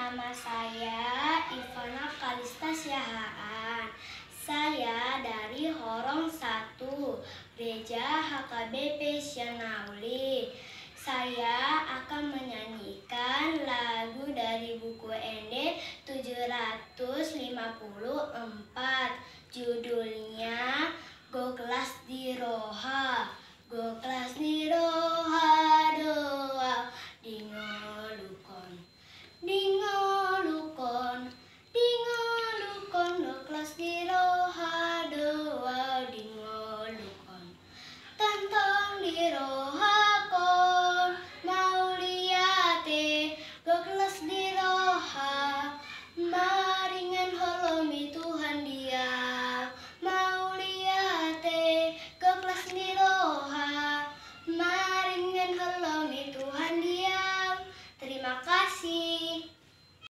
Nama saya Ivana Kalista Syahaan. Saya dari Horong 1, Gereja HKBP Syanauli. Saya akan menyanyikan lagu dari buku ND 754. Judulnya Go Kelas di Roha. Go kelas di roha doa dingolukon dingolukon dingolukon. Go kelas di roha doa dingolukon tantang di roha kon mau liate. Go kelas di roha mau